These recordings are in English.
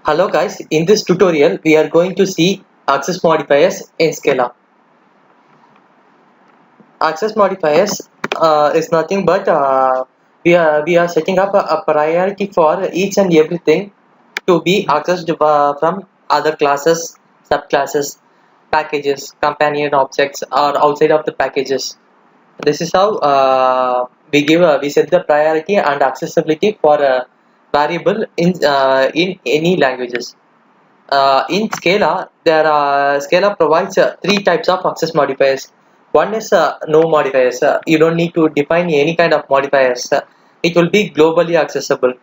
Hello guys, in this tutorial we are going to see access modifiers in Scala. Access modifiers is nothing but we are setting up a priority for each and everything to be accessed from other classes, subclasses, packages, companion objects or outside of the packages. This is how we set the priority and accessibility for a variable in any languages. In Scala, Scala provides three types of access modifiers. One is no modifiers. You don't need to define any kind of modifiers. It will be globally accessible.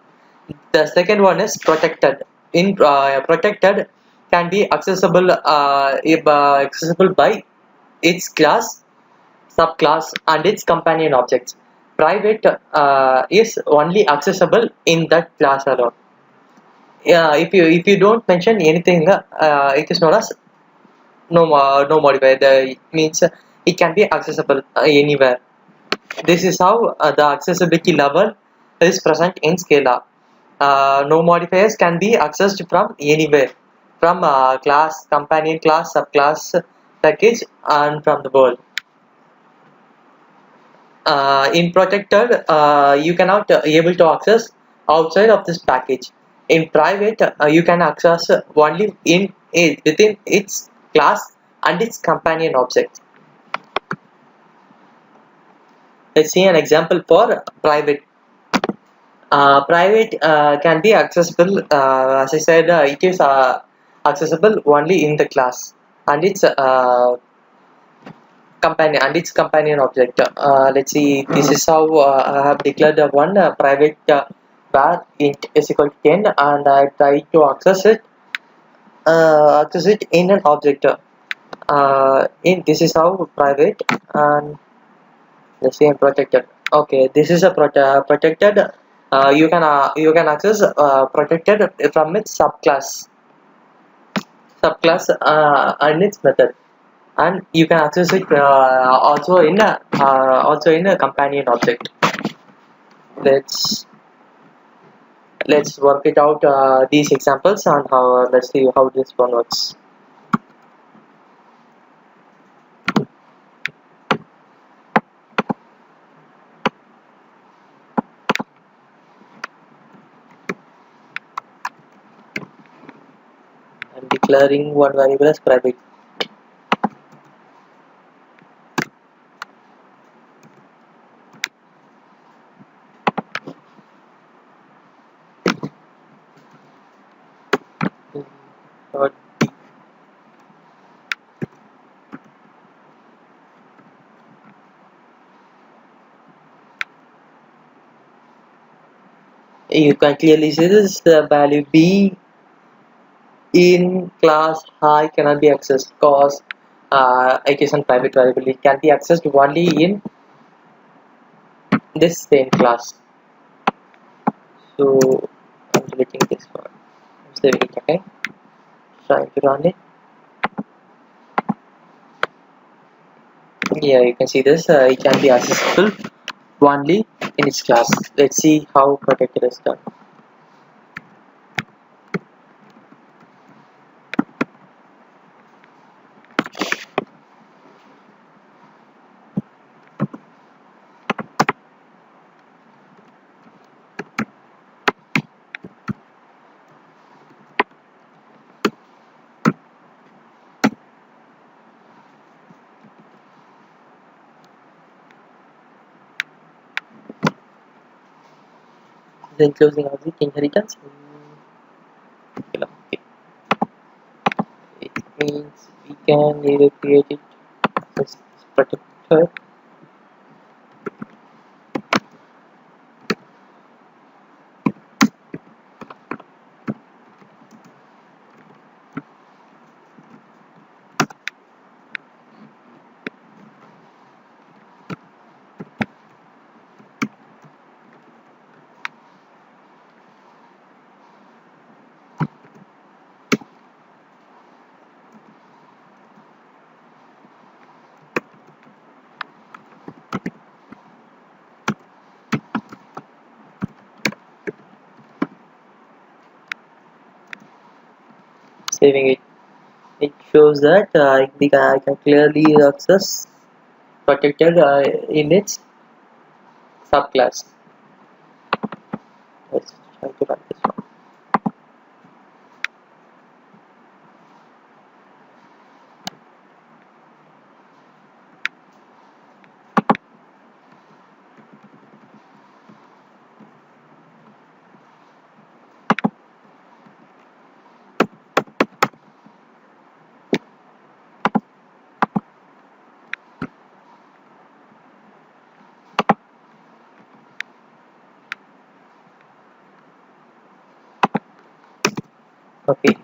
The second one is protected. In protected can be accessible accessible by its class, subclass, and its companion objects. Private is only accessible in that class alone. Yeah, if you don't mention anything, it is known as no modifier. The means it can be accessible anywhere. This is how the accessibility level is present in Scala. No modifiers can be accessed from anywhere, from class, companion class, subclass, package, and from the world. In protected, you cannot able to access outside of this package. In private, you can access only in within its class and its companion object. Let's see an example for private. Private can be accessible, as I said, it is accessible only in the class and its companion object. Let's see, this is how I have declared one private var int is equal to 10, and I try to access it in an object. In this is how private, and let's see, protected. Okay, this is a protected. You can access protected from its subclass and its method, and you can access it also in a companion object. Let's let's work it out, these examples, and how let's see how this one works. I'm declaring one variable as private. Dot You can clearly see this value b in class high cannot be accessed because it is a private variable. It can be accessed only in this same class. So I'm deleting this one. I'm saving it again. Trying to run it. Yeah, you can see this. It can be accessible only in its class. Let's see how protected is done. Then closing object inheritance. Okay. It means we can either create it as protector. saving it. It shows that I can clearly access protected in its subclass. Let's try to run this one. Okay,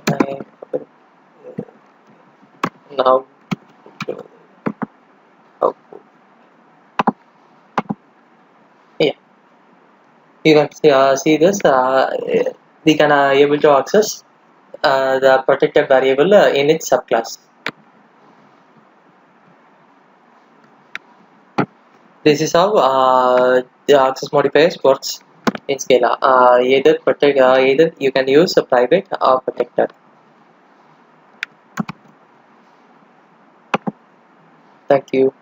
now output. Yeah, you can see this. We can able to access the protected variable in its subclass. This is how the access modifiers works in Scala. Either you can use a private or protected. Thank you.